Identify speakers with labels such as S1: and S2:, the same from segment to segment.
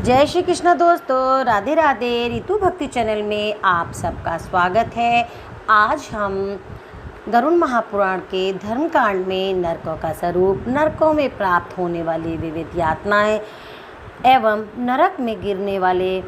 S1: जय श्री कृष्ण दोस्तों, राधे राधे। रितु भक्ति चैनल में आप सबका स्वागत है। आज हम गरुड़ महापुराण के धर्मकांड में नरकों का स्वरूप, नरकों में प्राप्त होने वाली विविध यातनाएं एवं नरक में गिरने वाले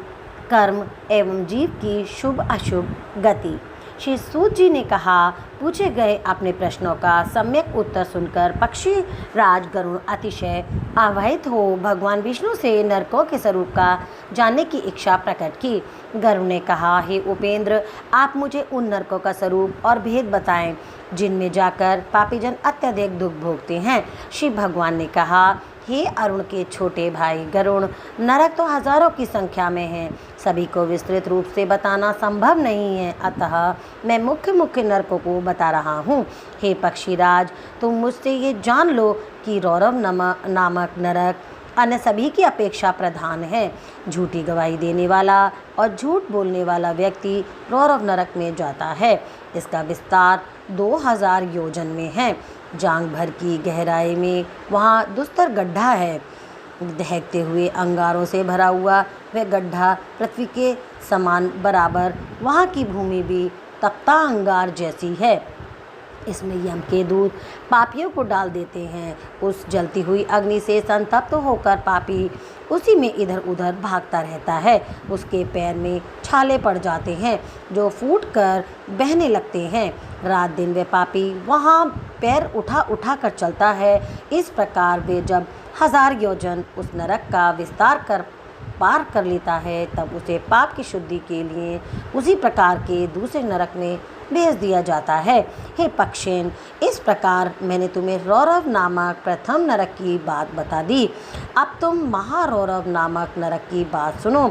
S1: कर्म एवं जीव की शुभ अशुभ गति। श्री सूत जी ने कहा, पूछे गए अपने प्रश्नों का सम्यक उत्तर सुनकर पक्षी राज गरुड़ अतिशय आवाहित हो भगवान विष्णु से नरकों के स्वरूप का जानने की इच्छा प्रकट की। गरुड़ ने कहा, हे उपेंद्र, आप मुझे उन नरकों का स्वरूप और भेद बताएं जिनमें जाकर पापीजन अत्यधिक दुख भोगते हैं। श्री भगवान ने कहा, हे अरुण के छोटे भाई गरुड़, नरक तो हजारों की संख्या में हैं, सभी को विस्तृत रूप से बताना संभव नहीं है, अतः मैं मुख्य मुख्य नरकों को बता रहा हूँ। हे पक्षीराज, तुम मुझसे ये जान लो कि रौरव नामक नरक अन्य सभी की अपेक्षा प्रधान है। झूठी गवाही देने वाला और झूठ बोलने वाला व्यक्ति रौरव नरक में जाता है। इसका विस्तार 2000 योजन में है। जांग भर की गहराई में वहाँ दुस्तर गड्ढा है। दहकते हुए अंगारों से भरा हुआ वह गड्ढा पृथ्वी के समान बराबर, वहाँ की भूमि भी तपता अंगार जैसी है। इसमें यम के दूत पापियों को डाल देते हैं। उस जलती हुई अग्नि से संतप्त होकर पापी उसी में इधर उधर भागता रहता है। उसके पैर में छाले पड़ जाते हैं जो फूट कर बहने लगते हैं। रात दिन वे पापी वहाँ पैर उठा उठा कर चलता है। इस प्रकार वे जब 1000 योजन उस नरक का विस्तार कर पार कर लेता है, तब उसे पाप की शुद्धि के लिए उसी प्रकार के दूसरे नरक में भेज दिया जाता है। हे पक्षेन, इस प्रकार मैंने तुम्हें रौरव नामक प्रथम नरक की बात बता दी। अब तुम महारौरव नामक नरक की बात सुनो।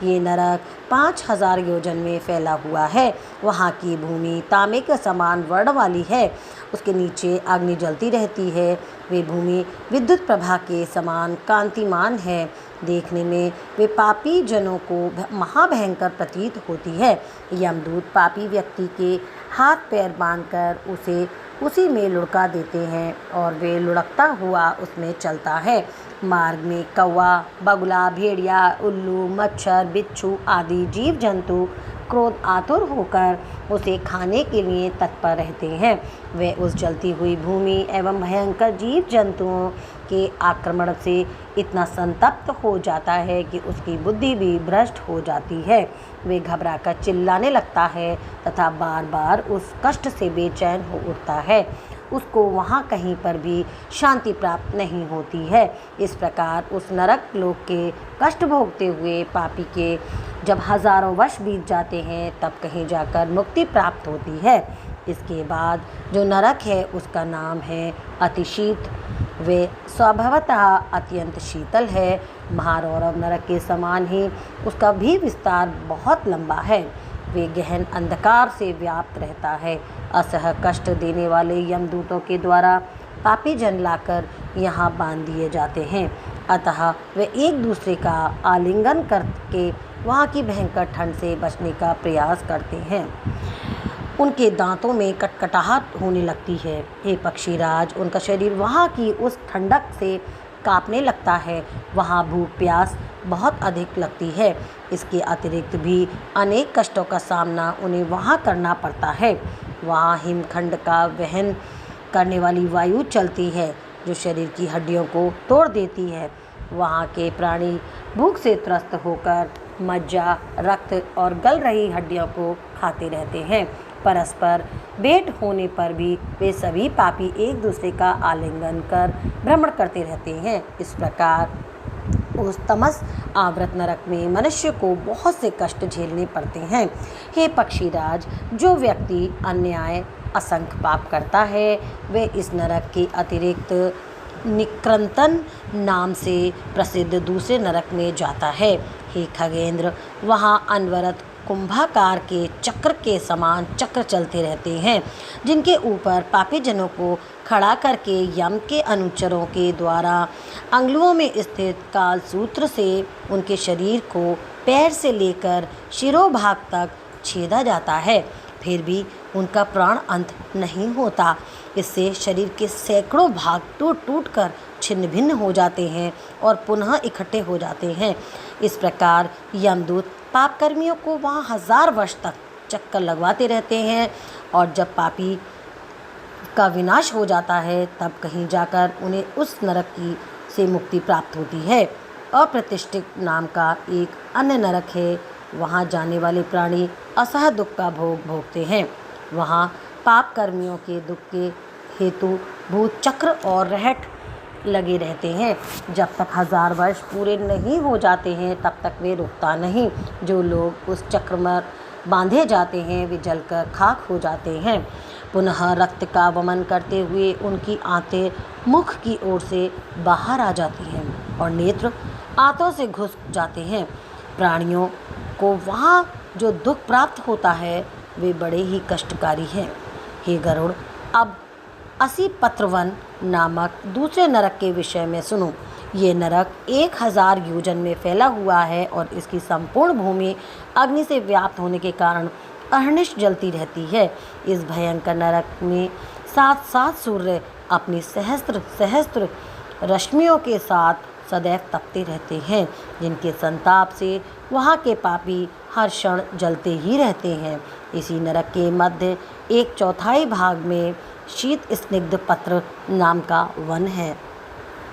S1: ये नरक 5000 योजन में फैला हुआ है। वहाँ की भूमि तांबे के समान वर्ण वाली है। उसके नीचे अग्नि जलती रहती है। वे भूमि विद्युत प्रभा के समान कांतिमान है। देखने में वे पापी जनों को महाभयंकर प्रतीत होती है। यमदूत पापी व्यक्ति के हाथ पैर बांधकर उसे उसी में लुढ़का देते हैं और वे लुढ़कता हुआ उसमें चलता है। मार्ग में कौवा, बगुला, भेड़िया, उल्लू, मच्छर, बिच्छू आदि जीव जंतु क्रोध आतुर होकर उसे खाने के लिए तत्पर रहते हैं। वे उस जलती हुई भूमि एवं भयंकर जीव जंतुओं के आक्रमण से इतना संतप्त हो जाता है कि उसकी बुद्धि भी भ्रष्ट हो जाती है। वे घबराकर चिल्लाने लगता है तथा बार बार उस कष्ट से बेचैन हो उठता है। उसको वहाँ कहीं पर भी शांति प्राप्त नहीं होती है। इस प्रकार उस नरक लोक के कष्ट भोगते हुए पापी के जब हजारों वर्ष बीत जाते हैं, तब कहीं जाकर मुक्ति प्राप्त होती है। इसके बाद जो नरक है उसका नाम है अतिशीत। वे स्वभावतः अत्यंत शीतल है। महारौरव नरक के समान ही उसका भी विस्तार बहुत लंबा है। वे गहन अंधकार से व्याप्त रहता है। असह कष्ट देने वाले यमदूतों के द्वारा पापी जन लाकर यहाँ बांध दिए जाते हैं। अतः वे एक दूसरे का आलिंगन करके वहाँ की भयंकर ठंड से बचने का प्रयास करते हैं। उनके दांतों में कटकटाहट होने लगती है। हे पक्षीराज, उनका शरीर वहाँ की उस ठंडक से कांपने लगता है। वहाँ भूख प्यास बहुत अधिक लगती है। इसके अतिरिक्त भी अनेक कष्टों का सामना उन्हें वहाँ करना पड़ता है। वहाँ हिमखंड का वहन करने वाली वायु चलती है जो शरीर की हड्डियों को तोड़ देती है। वहाँ के प्राणी भूख से त्रस्त होकर मज्जा, रक्त और गल रही हड्डियों को खाते रहते हैं। परस्पर भेंट होने पर भी वे सभी पापी एक दूसरे का आलिंगन कर भ्रमण करते रहते हैं। इस प्रकार उस तमस आवृत नरक में मनुष्य को बहुत से कष्ट झेलने पड़ते हैं। हे पक्षीराज, जो व्यक्ति अन्याय असंख्य पाप करता है, वे इस नरक के अतिरिक्त निकृंतन नाम से प्रसिद्ध दूसरे नरक में जाता है। हे खगेंद्र, वहाँ अनवरत कुंभाकार के चक्र के समान चक्र चलते रहते हैं, जिनके ऊपर पापी जनों को खड़ा करके यम के अनुचरों के द्वारा अंगुलियों में स्थित काल सूत्र से उनके शरीर को पैर से लेकर शिरोभाग तक छेदा जाता है। फिर भी उनका प्राण अंत नहीं होता। इससे शरीर के सैकड़ों भाग टूट टूट कर छिन्न भिन्न हो जाते हैं और पुनः इकट्ठे हो जाते हैं। इस प्रकार यमदूत पाप कर्मियों को वहाँ 1000 वर्ष तक चक्कर लगवाते रहते हैं और जब पापी का विनाश हो जाता है तब कहीं जाकर उन्हें उस नरक की से मुक्ति प्राप्त होती है। अप्रतिष्ठित नाम का एक अन्य नरक है। वहाँ जाने वाले प्राणी असह दुख का भोग भोगते हैं। वहाँ पाप कर्मियों के दुख के हेतु भूत चक्र और रहट लगे रहते हैं। जब तक 1000 वर्ष पूरे नहीं हो जाते हैं तब तक वे रुकता नहीं। जो लोग उस चक्र में बांधे जाते हैं वे जलकर खाक हो जाते हैं। पुनः रक्त का वमन करते हुए उनकी आंतें मुख की ओर से बाहर आ जाती हैं और नेत्र आंतों से घुस जाते हैं। प्राणियों को वहाँ जो दुख प्राप्त होता है वे बड़े ही कष्टकारी हैं। हे गरुड़, अब असीपत्रवन नामक दूसरे नरक के विषय में सुनो। ये नरक 1000 योजन में फैला हुआ है और इसकी संपूर्ण भूमि अग्नि से व्याप्त होने के कारण अहर्निश जलती रहती है। इस भयंकर नरक में 7 सूर्य अपनी सहस्त्र सहस्त्र रश्मियों के साथ सदैव तपते रहते हैं, जिनके संताप से वहाँ के पापी हर क्षण जलते ही रहते हैं। इसी नरक के मध्य 1/4 भाग में शीत स्निग्ध पत्र नाम का वन है।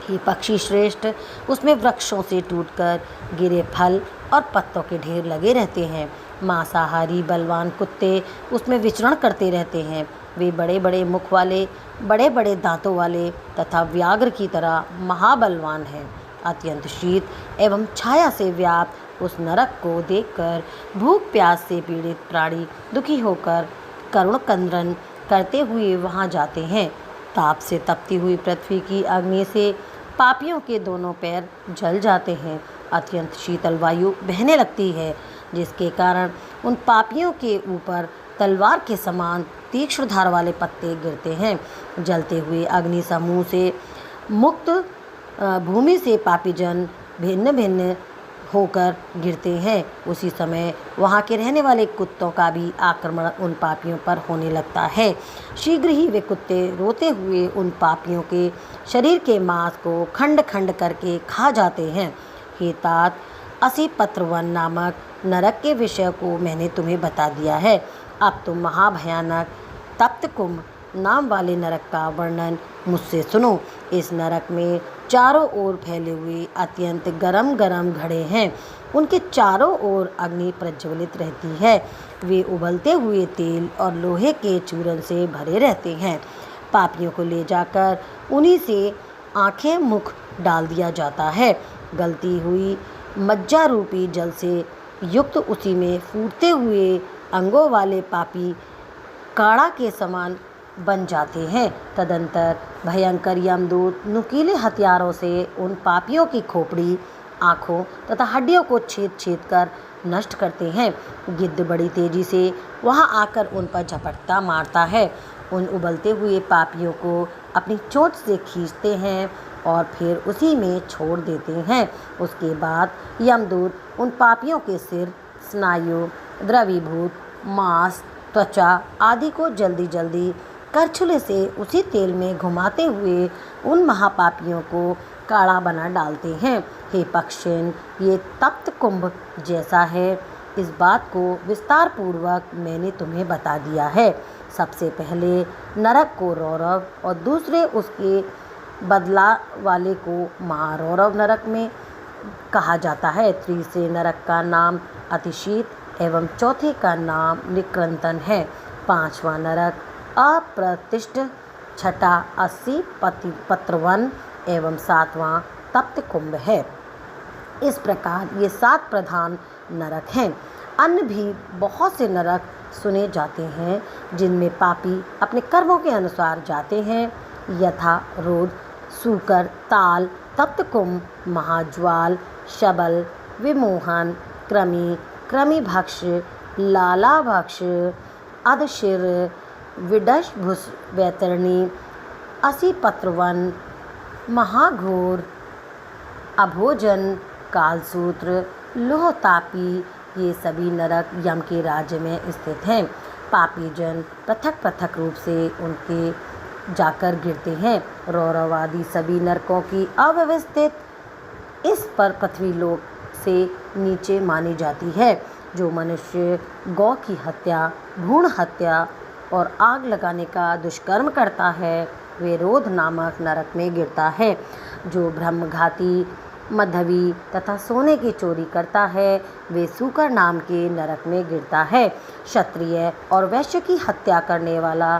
S1: ये पक्षी श्रेष्ठ, उसमें वृक्षों से टूटकर गिरे फल और पत्तों के ढेर लगे रहते हैं। मांसाहारी बलवान कुत्ते उसमें विचरण करते रहते हैं। वे बड़े बड़े मुख वाले, बड़े बड़े दांतों वाले तथा व्याघ्र की तरह महाबलवान हैं। अत्यंत शीत एवं छाया से व्याप्त उस नरक को देखकर भूख प्यास से पीड़ित प्राणी दुखी होकर करुण क्रंदन करते हुए वहां जाते हैं। ताप से तपती हुई पृथ्वी की अग्नि से पापियों के दोनों पैर जल जाते हैं। अत्यंत शीतल वायु बहने लगती है, जिसके कारण उन पापियों के ऊपर तलवार के समान तीक्ष्ण धार वाले पत्ते गिरते हैं। जलते हुए अग्नि समूह से मुक्त भूमि से पापीजन भिन्न भिन्न होकर गिरते हैं। उसी समय वहाँ के रहने वाले कुत्तों का भी आक्रमण उन पापियों पर होने लगता है। शीघ्र ही वे कुत्ते रोते हुए उन पापियों के शरीर के मांस को खंड खंड करके खा जाते हैं। हे तात, असीपत्रवन नामक नरक के विषय को मैंने तुम्हें बता दिया है। अब तुम महाभयानक तप्त कुंभ नाम वाले नरक का वर्णन मुझसे सुनो। इस नरक में चारों ओर फैले हुए अत्यंत गरम गरम घड़े हैं। उनके चारों ओर अग्नि प्रज्वलित रहती है। वे उबलते हुए तेल और लोहे के चूरन से भरे रहते हैं। पापियों को ले जाकर उन्हीं से आंखें मुख डाल दिया जाता है। गलती हुई मज्जा रूपी जल से युक्त उसी में फूटते हुए अंगों वाले पापी काड़ा के समान बन जाते हैं। तदंतर भयंकर यमदूत नुकीले हथियारों से उन पापियों की खोपड़ी, आँखों तथा हड्डियों को छेद छेद कर नष्ट करते हैं। गिद्ध बड़ी तेजी से वहां आकर उन पर झपटता मारता है। उन उबलते हुए पापियों को अपनी चोट से खींचते हैं और फिर उसी में छोड़ देते हैं। उसके बाद यमदूत उन पापियों के सिर, स्नायु, द्रवीभूत मांस, त्वचा आदि को जल्दी जल्दी करछुले से उसी तेल में घुमाते हुए उन महापापियों को काढ़ा बना डालते हैं। हे पक्षिन, ये तप्त कुंभ जैसा है, इस बात को विस्तार पूर्वक मैंने तुम्हें बता दिया है। सबसे पहले नरक को रौरव और दूसरे उसके बदला वाले को महारौरव नरक में कहा जाता है। तीसरे नरक का नाम अतिशीत एवं चौथे का नाम निक्रंतन है। पांचवा नरक अप्रतिष्ठ, छठा 80 पत्रवन एवं 7वां तप्त कुंभ है। इस प्रकार ये 7 प्रधान नरक हैं। अन्य भी बहुत से नरक सुने जाते हैं जिनमें पापी अपने कर्मों के अनुसार जाते हैं, यथा रोध, सूकर, ताल, तप्त कुंभ, महाज्वाल, शबल, विमोहन, कृमि, कृमिभक्ष, लालाभक्ष, अधशिर, विडशभुस, वैतरणी, असीपत्रवन, महाघोर, अभोजन, कालसूत्र, लोहतापी, ये सभी नरक यम के राज्य में स्थित हैं। पापी जन पृथक पृथक रूप से उनके जाकर गिरते हैं। रौरव आदि सभी नरकों की अव्यवस्थित इस पर पृथ्वी लोक से नीचे मानी जाती है। जो मनुष्य गौ की हत्या, भ्रूण हत्या और आग लगाने का दुष्कर्म करता है वे रोध नामक नरक में गिरता है। जो ब्रह्मघाती, मध्यवी तथा सोने की चोरी करता है वे सूकर नाम के नरक में गिरता है। क्षत्रिय और वैश्य की हत्या करने वाला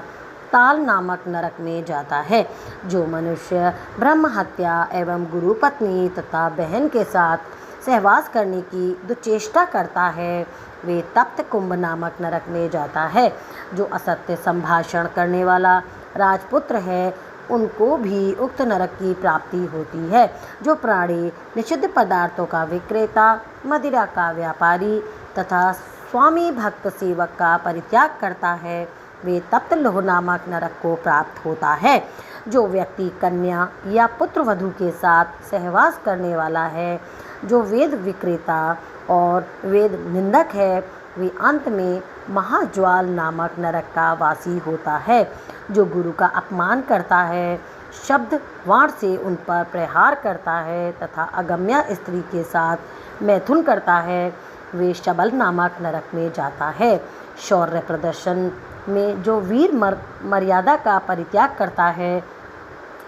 S1: ताल नामक नरक में जाता है। जो मनुष्य ब्रह्म हत्या एवं गुरु पत्नी तथा बहन के साथ सहवास करने की दुचेष्टा करता है वे तप्त कुंभ नामक नरक में जाता है। जो असत्य संभाषण करने वाला राजपुत्र है उनको भी उक्त नरक की प्राप्ति होती है। जो प्राणी निषिद्ध पदार्थों का विक्रेता, मदिरा का व्यापारी तथा स्वामी भक्त सेवक का परित्याग करता है वे तप्त लोह नामक नरक को प्राप्त होता है। जो व्यक्ति कन्या या पुत्र वधू के साथ सहवास करने वाला है, जो वेद विक्रेता और वेद निंदक है वे अंत में महाज्वाल नामक नरक का वासी होता है। जो गुरु का अपमान करता है, शब्द वाण से उन पर प्रहार करता है तथा अगम्या स्त्री के साथ मैथुन करता है वे शबल नामक नरक में जाता है। शौर्य प्रदर्शन में जो वीर मर्यादा का परित्याग करता है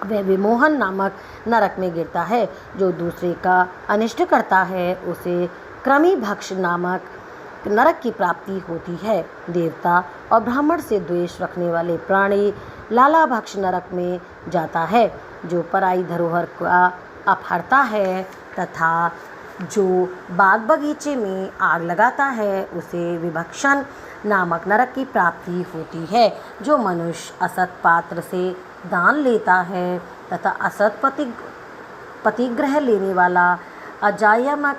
S1: वह विमोहन नामक नरक में गिरता है। जो दूसरे का अनिष्ट करता है उसे क्रमी भक्ष नामक नरक की प्राप्ति होती है। देवता और ब्राह्मण से द्वेष रखने वाले प्राणी लाला भक्ष नरक में जाता है। जो पराई धरोहर का अपहरता है तथा जो बाग बगीचे में आग लगाता है उसे विभक्षण नामक नरक की प्राप्ति होती है। जो मनुष्य असत पात्र से दान लेता है तथा असत प्रतिग्रह लेने वाला अजायमक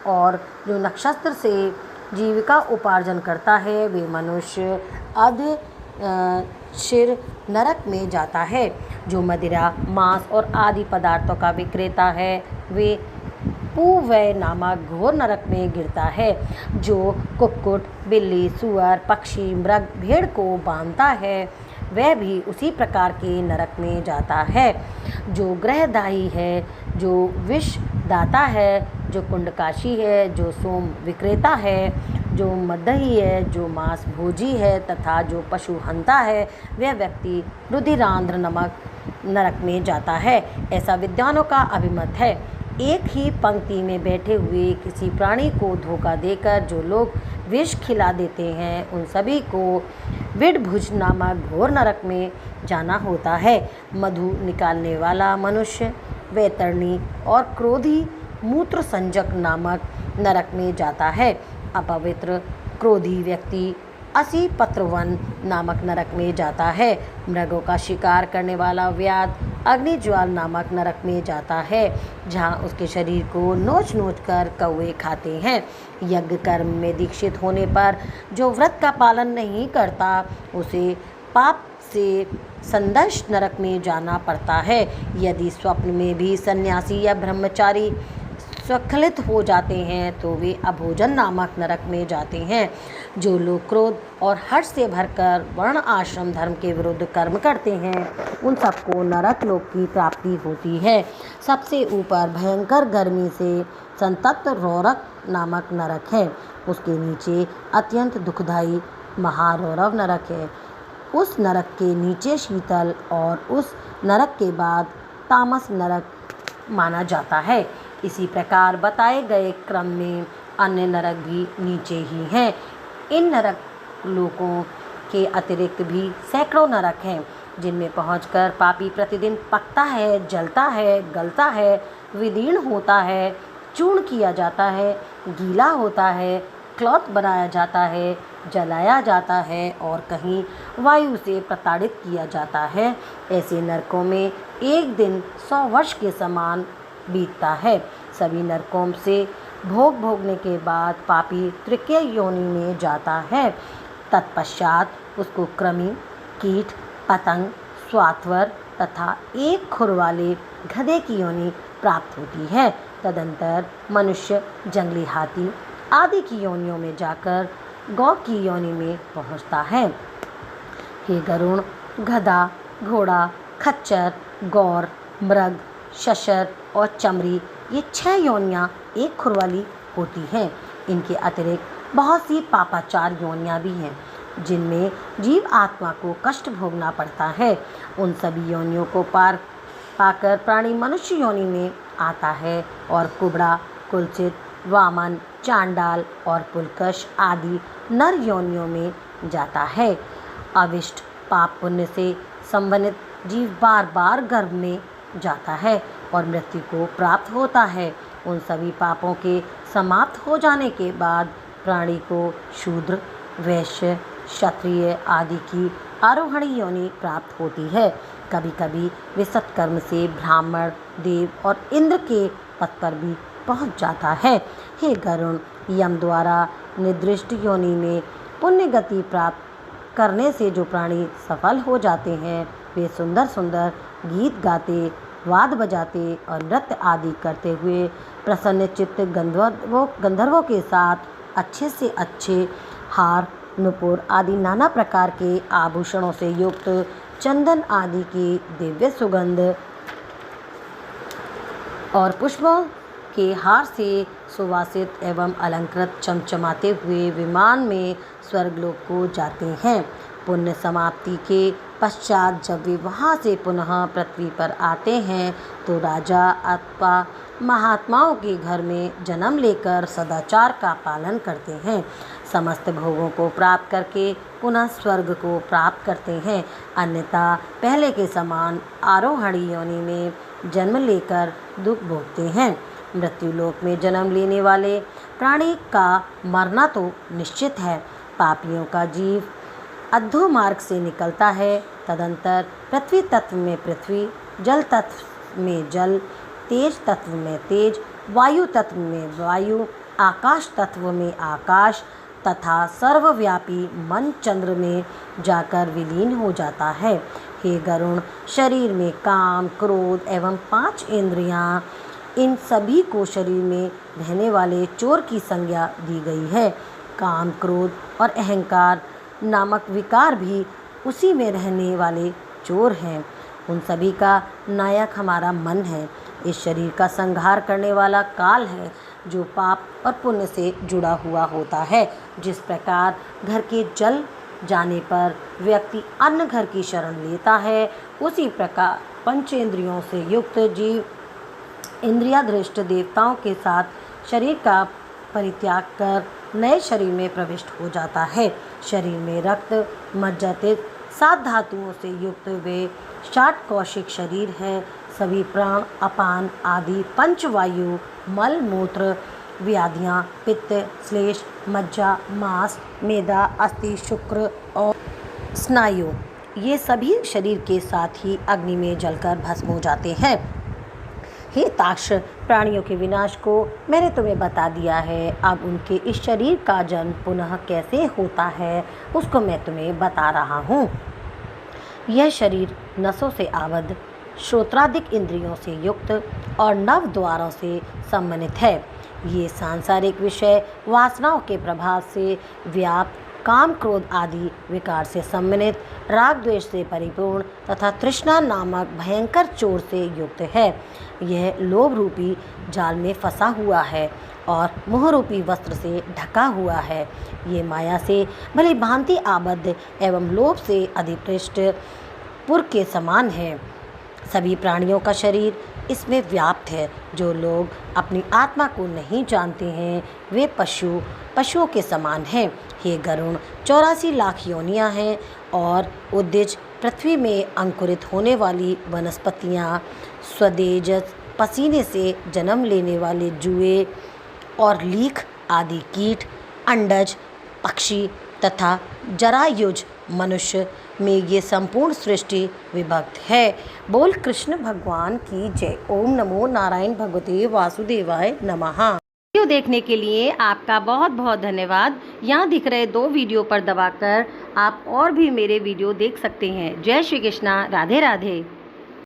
S1: और जो नक्षत्र से जीविका उपार्जन करता है वे मनुष्य आदि शिर नरक में जाता है। जो मदिरा, मांस और आदि पदार्थों का विक्रेता है वे पूवय नामक घोर नरक में गिरता है। जो कुक्कुट, बिल्ली, सुअर, पक्षी, मृग, भेड़ को बांधता है वह भी उसी प्रकार के नरक में जाता है। जो ग्रहदाही है, जो विष दाता है, जो कुंडकाशी है, जो सोम विक्रेता है, जो मदही है, जो मांस भोजी है तथा जो पशु हंता है वह व्यक्ति रुधिरांध्र नमक नरक में जाता है। ऐसा विद्वानों का अभिमत है। एक ही पंक्ति में बैठे हुए किसी प्राणी को धोखा देकर जो लोग विष खिला देते हैं उन सभी को विडभुज नामक घोर नरक में जाना होता है। मधु निकालने वाला मनुष्य वैतरणी और क्रोधी मूत्र संजक नामक नरक में जाता है। अपवित्र क्रोधी व्यक्ति असी पत्रवन नामक नरक में जाता है। मृगों का शिकार करने वाला व्याध अग्निज्वाल नामक नरक में जाता है जहाँ उसके शरीर को नोच नोच कर कौवे खाते हैं। यज्ञ कर्म में दीक्षित होने पर जो व्रत का पालन नहीं करता उसे पाप से संदर्श नरक में जाना पड़ता है। यदि स्वप्न में भी सन्यासी या ब्रह्मचारी स्खलित हो जाते हैं तो वे अभोजन नामक नरक में जाते हैं। जो लोग क्रोध और हर्ष से भरकर वर्ण आश्रम धर्म के विरुद्ध कर्म करते हैं उन सबको नरक लोक की प्राप्ति होती है। सबसे ऊपर भयंकर गर्मी से संतप्त रौरक नामक नरक है। उसके नीचे अत्यंत दुखदायी महारौरव नरक है। उस नरक के नीचे शीतल और उस नरक के बाद तामस नरक माना जाता है। इसी प्रकार बताए गए क्रम में अन्य नरक भी नीचे ही हैं। इन नरक लोकों के अतिरिक्त भी सैकड़ों नरक हैं जिनमें पहुंचकर पापी प्रतिदिन पकता है, जलता है, गलता है, विदीर्ण होता है, चूर्ण किया जाता है, गीला होता है, क्लॉथ बनाया जाता है, जलाया जाता है और कहीं वायु से प्रताड़ित किया जाता है। ऐसे नरकों में एक दिन 100 वर्ष के समान बीतता है। सभी नरकों से भोग भोगने के बाद पापी तृतीय योनि में जाता है। तत्पश्चात उसको कृमि, कीट, पतंग, स्वात्वर तथा एक खुर वाले गधे की योनि प्राप्त होती है। तदंतर मनुष्य, जंगली हाथी आदि की योनियों में जाकर गौ की योनि में पहुंचता है। हे गरुण, गधा, घोड़ा, खच्चर, गौर, मृग, शशर और चमरी, ये 6 योनियाँ एक खुर वाली होती हैं। इनके अतिरिक्त बहुत सी पापाचार योनियाँ भी हैं जिनमें जीव आत्मा को कष्ट भोगना पड़ता है। उन सभी योनियों को पाकर प्राणी मनुष्य योनि में आता है और कुबड़ा, कुलचित, वामन, चांडाल और पुलकश आदि नर योनियों में जाता है। अविष्ट पाप पुण्य से संबंधित जीव बार बार गर्भ में जाता है और मृत्यु को प्राप्त होता है। उन सभी पापों के समाप्त हो जाने के बाद प्राणी को शूद्र, वैश्य, क्षत्रिय आदि की आरोहणी योनि प्राप्त होती है। कभी कभी वे सत्कर्म से ब्राह्मण, देव और इंद्र के पद पर भी पहुंच जाता है। हे गरुण, यम द्वारा निर्दिष्ट योनि में पुण्य गति प्राप्त करने से जो प्राणी सफल हो जाते हैं वे सुंदर सुंदर गीत गाते, वाद बजाते और नृत्य आदि करते हुए प्रसन्न चित्त गंधर्वों के साथ अच्छे से अच्छे हार, नुपुर आदि नाना प्रकार के आभूषणों से युक्त, चंदन आदि की दिव्य सुगंध और पुष्पों के हार से सुवासित एवं अलंकृत चमचमाते हुए विमान में स्वर्गलोक को जाते हैं। पुण्य समाप्ति के पश्चात जब वे वहाँ से पुनः पृथ्वी पर आते हैं तो राजा अथवा महात्माओं के घर में जन्म लेकर सदाचार का पालन करते हैं। समस्त भोगों को प्राप्त करके पुनः स्वर्ग को प्राप्त करते हैं, अन्यथा पहले के समान आरोहणी योनि में जन्म लेकर दुख भोगते हैं। मृत्यु लोक में जन्म लेने वाले प्राणी का मरना तो निश्चित है। पापियों का जीव अधो मार्ग से निकलता है। तदंतर पृथ्वी तत्व में पृथ्वी, जल तत्व में जल, तेज तत्व में तेज, वायु तत्व में वायु, आकाश तत्व में आकाश तथा सर्वव्यापी मन चंद्र में जाकर विलीन हो जाता है। हे गरुण, शरीर में काम, क्रोध एवं 5 इंद्रियां, इन सभी को शरीर में रहने वाले चोर की संज्ञा दी गई है। काम, क्रोध और अहंकार नामक विकार भी उसी में रहने वाले चोर हैं। उन सभी का नायक हमारा मन है। इस शरीर का संहार करने वाला काल है जो पाप और पुण्य से जुड़ा हुआ होता है। जिस प्रकार घर के जल जाने पर व्यक्ति अन्य घर की शरण लेता है, उसी प्रकार पंचेंद्रियों से युक्त जीव इंद्रियाधृष्ट देवताओं के साथ शरीर का परित्याग कर नए शरीर में प्रविष्ट हो जाता है। शरीर में रक्त, मज्जातीत 7 धातुओं से युक्त वे 60 कौशिक शरीर है। सभी प्राण, अपान आदि 5 वायु, मल, मूत्र, व्याधियाँ, पित्त, श्लेष, मज्जा, मांस, मेदा, अस्थि, शुक्र और स्नायु, ये सभी शरीर के साथ ही अग्नि में जलकर भस्म हो जाते हैं। हे ताक्ष, प्राणियों के विनाश को मैंने तुम्हें बता दिया है। अब उनके इस शरीर का जन्म पुनः कैसे होता है उसको मैं तुम्हें बता रहा हूँ। यह शरीर नसों से आबद्ध, श्रोत्रादिक इंद्रियों से युक्त और 9 द्वारों से सम्मानित है। ये सांसारिक विषय वासनाओं के प्रभाव से व्याप्त, काम, क्रोध आदि विकार से सम्मिलित, राग द्वेष से परिपूर्ण तथा तृष्णा नामक भयंकर चोर से युक्त है। यह लोभ रूपी जाल में फंसा हुआ है और मोह रूपी वस्त्र से ढका हुआ है। ये माया से भली भांति आबद्ध एवं लोभ से अधिपृष्ट पुर के समान है। सभी प्राणियों का शरीर इसमें व्याप्त है। जो लोग अपनी आत्मा को नहीं जानते हैं वे पशुओं के समान हैं। हे गरुण, 84 लाख योनियाँ हैं और उद्दिज पृथ्वी में अंकुरित होने वाली वनस्पतियाँ, स्वदेजस पसीने से जन्म लेने वाले जुए और लीख आदि कीट, अंडज, पक्षी तथा जरायुज मनुष्य में ये संपूर्ण सृष्टि विभक्त है। बोल कृष्ण भगवान की जय। ओम नमो नारायण भगवते वासुदेवाय नमः। वीडियो देखने के लिए आपका बहुत बहुत धन्यवाद। यहाँ दिख रहे 2 वीडियो पर दबाकर आप और भी मेरे वीडियो देख सकते हैं। जय श्री कृष्णा, राधे राधे।